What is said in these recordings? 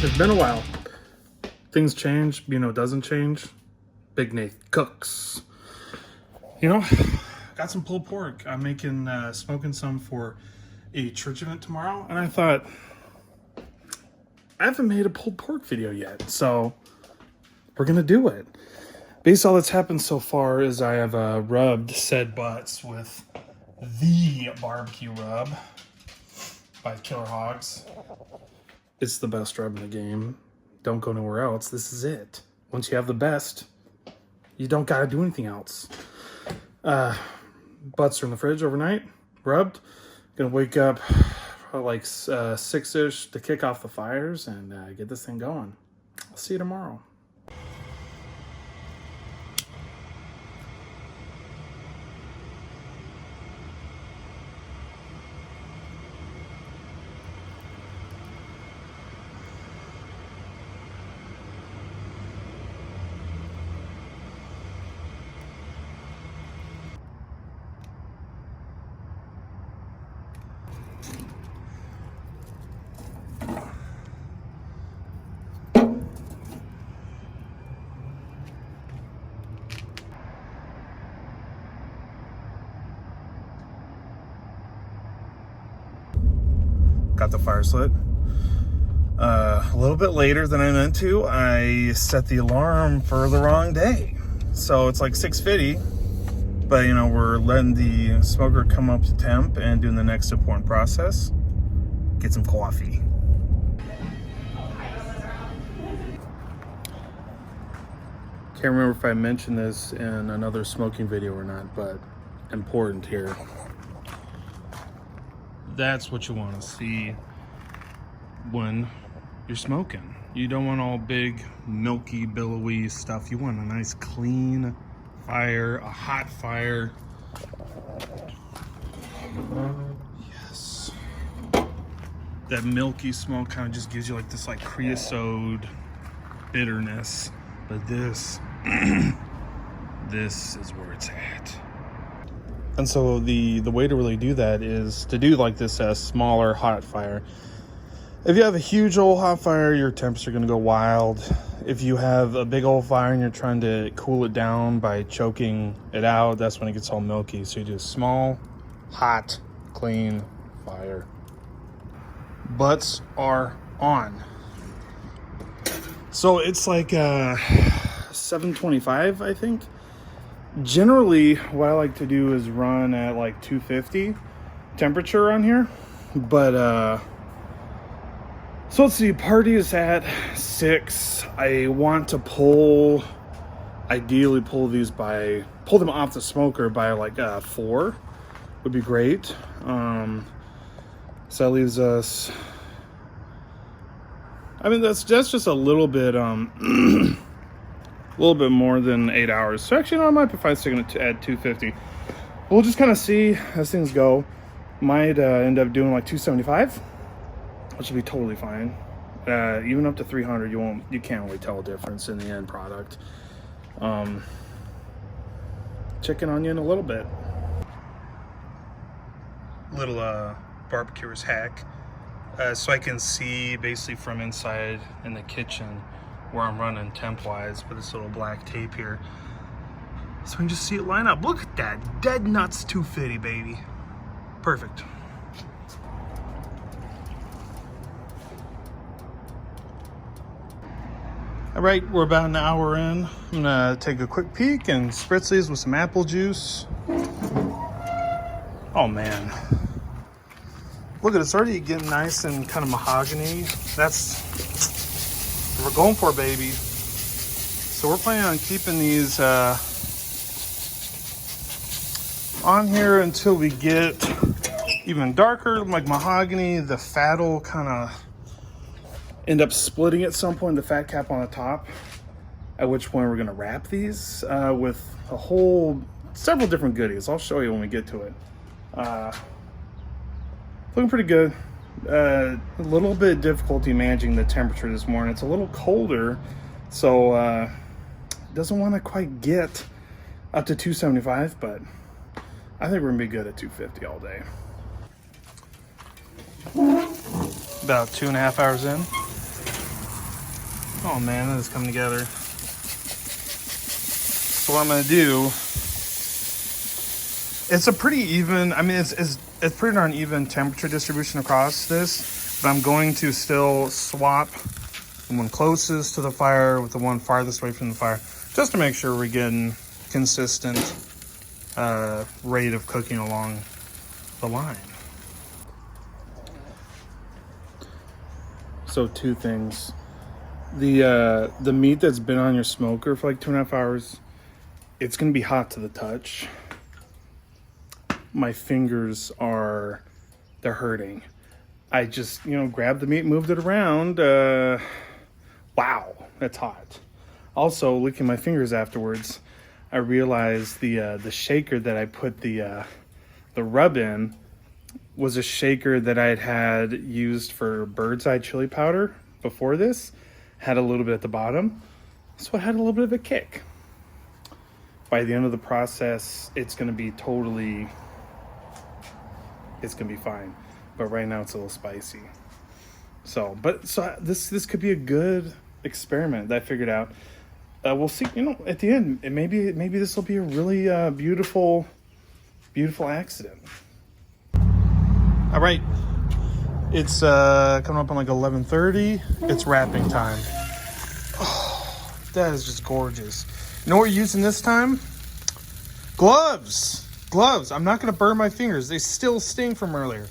It's been a while. Things change, doesn't change. Big Nath cooks. Got some pulled pork. I'm smoking some for a church event tomorrow, and I thought, I haven't made a pulled pork video yet, so we're gonna do it. Basically, all that's happened so far is I have rubbed said butts with the barbecue rub by Killer Hogs. It's the best rub in the game. Don't go nowhere else. This is it. Once you have the best, you don't gotta do anything else. Butts are in the fridge overnight, rubbed. Gonna wake up like 6-ish to kick off the fires and get this thing going. I'll see you tomorrow. Got the fire lit. A little bit later than I meant to. I set the alarm for the wrong day. So it's like 6:50, but we're letting the smoker come up to temp and doing the next important process. Get some coffee. Can't remember if I mentioned this in another smoking video or not, but important here. That's what you want to see when you're smoking. You don't want all big, milky, billowy stuff. You want a nice, clean fire, a hot fire. Yes. That milky smoke kind of just gives you like this creosote bitterness. But this, this is where it's at. And so the way to really do that is to do like this smaller hot fire. If you have a huge old hot fire, your temps are going to go wild. If you have a big old fire and you're trying to cool it down by choking it out, that's when it gets all milky. So you do a small, hot, clean fire. Butts are on. So it's like 7:25, I think. Generally, what I like to do is run at like 250 temperature on here. But, so let's see, party is at 6. I want to ideally pull them off the smoker by like 4 would be great. So that leaves us, that's just a little bit, a little bit more than 8 hours. So actually, I might be fine sticking it at 250. We'll just kind of see as things go. Might end up doing like 275, which will be totally fine. Even up to 300, you can't really tell a difference in the end product. Chicken onion a little bit. Little barbecuer's hack. So I can see basically from inside in the kitchen where I'm running temp-wise with this little black tape here. So I can just see it line up. Look at that. Dead nuts 250, baby. Perfect. All right, we're about an hour in. I'm gonna take a quick peek and spritz these with some apple juice. Oh man. Look at it, it's already getting nice and kind of mahogany. That's what we're going for, baby. So we're planning on keeping these on here until we get even darker, like mahogany. The fat will kind of end up splitting at some point, the fat cap on the top, at which point we're going to wrap these with several different goodies. I'll show you when we get to it. Looking pretty good. A little bit of difficulty managing the temperature this morning. It's a little colder, so doesn't want to quite get up to 275, but I think we're gonna be good at 250 all day. About 2.5 hours in. Oh man, that is coming together. So what I'm gonna do, it's a pretty even, I mean, it's pretty darn even temperature distribution across this, but I'm going to still swap the one closest to the fire with the one farthest away from the fire, just to make sure we're getting consistent rate of cooking along the line. So two things. The meat that's been on your smoker for like 2.5 hours, it's gonna be hot to the touch. My fingers they're hurting. I just, grabbed the meat, moved it around. Wow, that's hot. Also, licking my fingers afterwards, I realized the shaker that I put the rub in was a shaker that I had used for bird's eye chili powder before this. Had a little bit at the bottom, so it had a little bit of a kick. By the end of the process, it's gonna be fine. But right now it's a little spicy. So this could be a good experiment that I figured out. We'll see, at the end, maybe this will be a really beautiful accident. All right, it's coming up on like 11:30. It's wrapping time. Oh, that is just gorgeous. You know what we're using this time? Gloves. I'm not gonna burn my fingers. They still sting from earlier.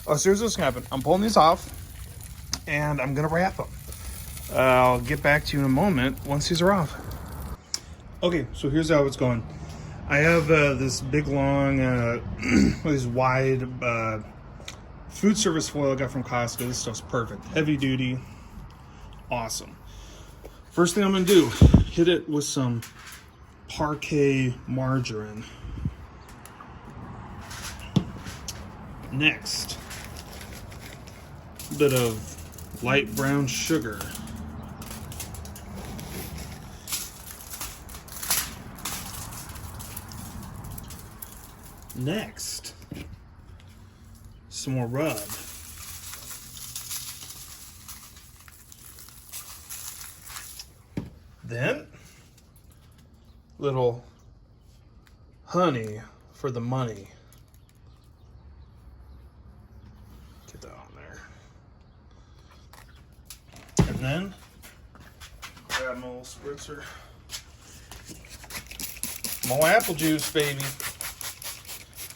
Oh, so here's what's gonna happen. I'm pulling these off, and I'm gonna wrap them. I'll get back to you in a moment once these are off. Okay, so here's how it's going. I have this big long, this wide food service foil I got from Costco. This stuff's perfect. Heavy duty. Awesome. First thing I'm going to do, hit it with some parquet margarine. Next, a bit of light brown sugar. Next, some more rub. Then, little honey for the money. Get that on there. And then, grab my little spritzer. More apple juice, baby.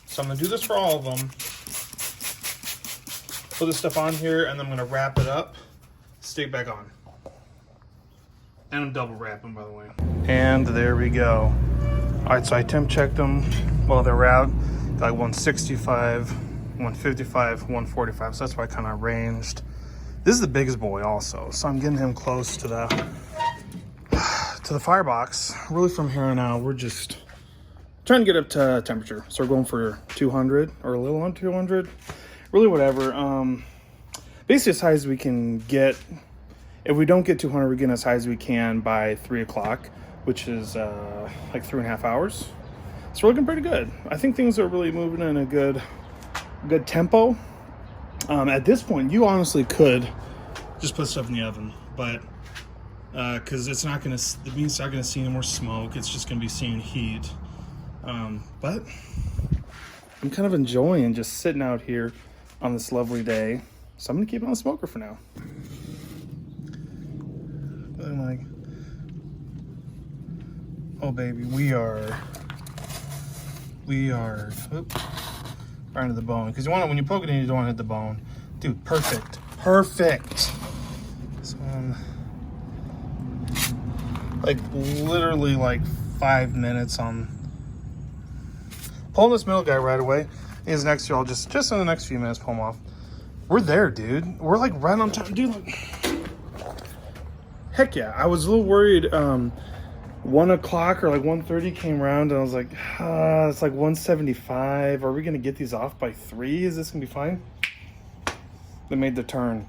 So I'm gonna do this for all of them. Put this stuff on here, and then I'm gonna wrap it up, stick it back on. And I'm double wrapping, by the way. And there we go. All right, so I temp checked them while they're out. Got like 165, 155, 145. So that's why I kind of ranged. This is the biggest boy also, so I'm getting him close to the firebox. Really, from here on out, we're just trying to get up to temperature. So we're going for 200 or a little under 200. Really, whatever. Basically, as high as we can get. If we don't get 200, we're getting as high as we can by 3 o'clock, which is like 3.5 hours. So we're looking pretty good. I think things are really moving in a good tempo. At this point, you honestly could just put stuff in the oven, but because the meat's not gonna see any more smoke. It's just gonna be seeing heat. But I'm kind of enjoying just sitting out here on this lovely day. So I'm gonna keep it on the smoker for now. I'm like, oh baby, we are right to the bone. Because you want it, when you poke it in, you don't want to hit the bone. Dude, perfect. So like literally like 5 minutes on pulling this middle guy right away. He's next to you. I'll just in the next few minutes pull him off. We're there, dude. We're like right on time, dude. Like, heck yeah. I was a little worried. 1 o'clock or like 1:30 came around, and I was like, it's like 175. Are we gonna get these off by 3? Is this gonna be fine? They made the turn.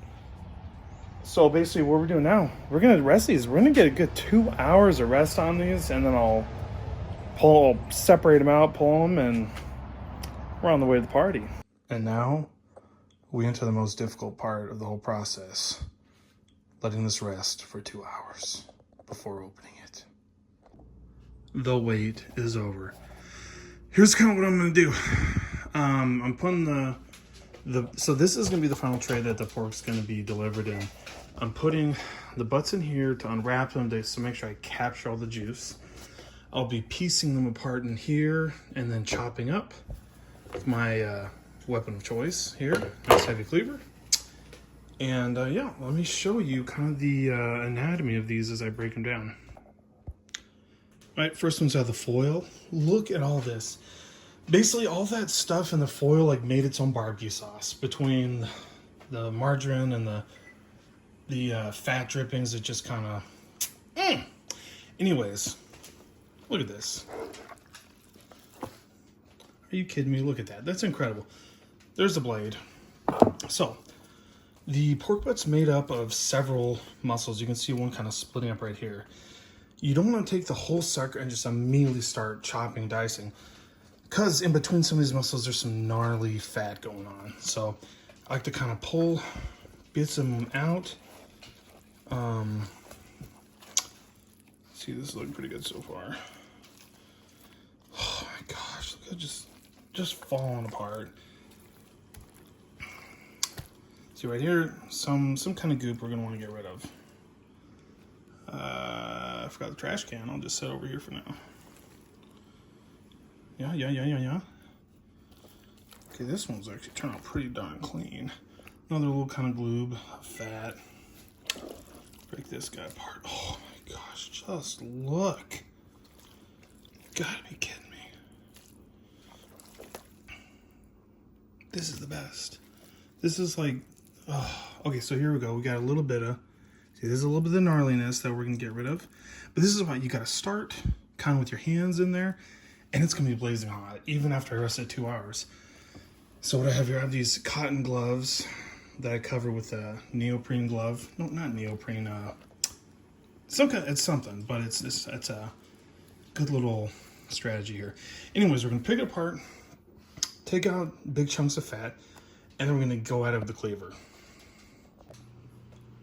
So basically, what we're doing now, we're gonna rest these. We're gonna get a good 2 hours of rest on these, and then I'll separate them out, pull them, and we're on the way to the party. And now we enter the most difficult part of the whole process: letting this rest for 2 hours before opening it. The wait is over. Here's kind of what I'm gonna do. I'm putting so this is gonna be the final tray that the pork's gonna be delivered in. I'm putting the butts in here to unwrap them to make sure I capture all the juice. I'll be piecing them apart in here and then chopping up with my weapon of choice here, nice heavy cleaver. And yeah, let me show you kind of the anatomy of these as I break them down. All right, first one's out of the foil. Look at all this. Basically, all that stuff in the foil like made its own barbecue sauce. Between the margarine and the fat drippings, it just kind of... Anyways, look at this. Are you kidding me? Look at that. That's incredible. There's the blade. So, the pork butt's made up of several muscles. You can see one kind of splitting up right here. You don't want to take the whole sucker and just immediately start chopping, dicing. Because in between some of these muscles, there's some gnarly fat going on. So, I like to kind of pull bits of them out. See, this is looking pretty good so far. Oh my gosh, look at just falling apart. See right here, some kind of goop we're gonna want to get rid of. I forgot the trash can. I'll just set over here for now. Yeah. Okay, this one's actually turned out pretty darn clean. Another little kind of gloob, fat. Break this guy apart. Oh my gosh, just look. You gotta be kidding me. This is the best. This is like, oh, okay, so here we go. We got a little bit of, see, there's a little bit of the gnarliness that we're gonna get rid of. But this is why you gotta start kind of with your hands in there, and it's gonna be blazing hot, even after I rest it 2 hours. So what I have here, I have these cotton gloves that I cover with a neoprene glove. No, not neoprene, it's something, but it's a good little strategy here. Anyways, we're gonna pick it apart, take out big chunks of fat, and then we're gonna go at it with the cleaver.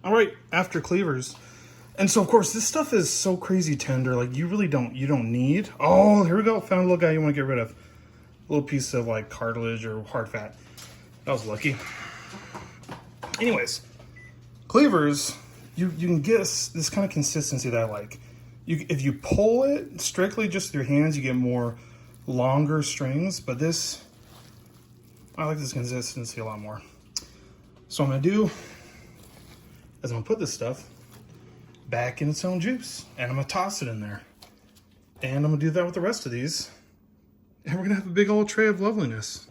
All right, after cleavers. And so of course, this stuff is so crazy tender, like you don't need, oh, here we go, found a little guy you wanna get rid of. A little piece of like cartilage or hard fat. That was lucky. Anyways, cleavers, you can get this kind of consistency that I like. If you pull it strictly just with your hands, you get more longer strings, but this, I like this consistency a lot more. So what I'm gonna do is I'm gonna put this stuff back in its own juice and I'm gonna toss it in there. And I'm gonna do that with the rest of these. And we're gonna have a big old tray of loveliness.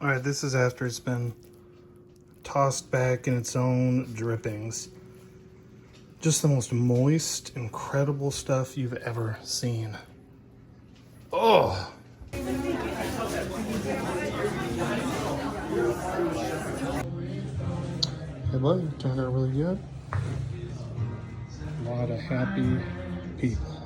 All right, this is after it's been tossed back in its own drippings. Just the most moist, incredible stuff you've ever seen. Oh! Hey buddy, turned out really good. A lot of happy people.